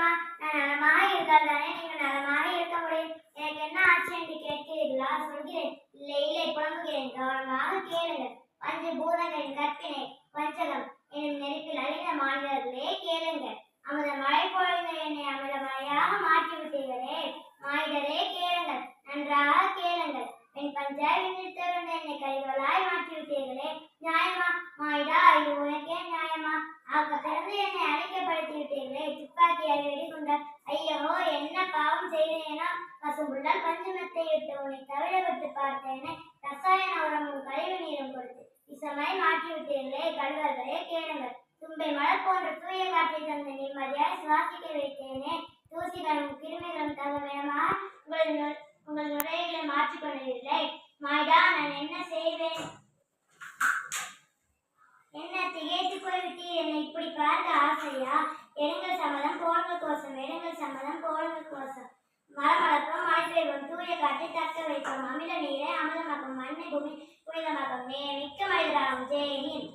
மாயம்மா, நான் நலமாக இருந்தால் தானே நீங்கள் நலமாக இருக்க முடியும். எனக்கு என்ன ஆச்சு என்று கேட்கிறீர்களா? சொல்கிறேன். இல்லை இல்லை, புலம்புகிறேன். கவனமாக கேளுங்கள். பஞ்சபூதங்களின் கற்பினை பஞ்சகம் எனும் நெருப்பில் அழிந்த மாநிலர்களே கேளுங்கள். அமுத மழை பொழிந்த என்னை அமுத மழையாக மாற்றிவிட்டீர்களே மாயிடரே கேளுங்கள், நன்றாக கேளுங்கள். என் பஞ்சாயத்தில் திறந்த என்னை கழிவுகளாய் மாற்றிவிட்டீர்களே நியாயமா? மாயிடா, இது உனக்கே நியாயமா? ஆக பிறந்து என்னை அழைக்கப்படுத்தி விட்டீர்களே துப்பாக்கியாக வெடிகுண்டால். ஐயோ, என்ன பாவம் செய்தேனோ? பசும்புள்ளால் பஞ்சமத்தை விட்டு உன்னை தவிர விட்டு பார்த்தேனே ரசாயன உரமும் கழிவு நீரும் கொடுத்து விஷமாய் மாற்றிவிட்டீர்களே கழுவர்களே கேளுங்கள். தும்பை மலர் போன்ற தூய காற்றை தந்து நிம்மதியாய் சுவாசிக்க வைத்தேனே தூசிகளும் கிருமிகளும் தங்க வேகமாக உங்கள் நுரையீரலை மாற்றிக்கொள்ளவில்லை மாய்டா, நான் என்ன செய்வேன்? என்ன திகைத்து போய்விட்டீர்? என்னை இப்படி பார்க்க ஆசையா? எடுங்கள் சம்மதம் போடுங்கள் கோஷம், எடுங்கள் சம்மதம் போடுங்கள் கோஷம். மரமளப்பம், மழை பெய்வோம், தூய காற்றை தக்க வைப்போம், அமில நீரை அமிலமாக்கும், மண்ணை பூமி புனிதமாக்கும், மிக்க மனிதராகும். ஜெய் ஹிந்த்.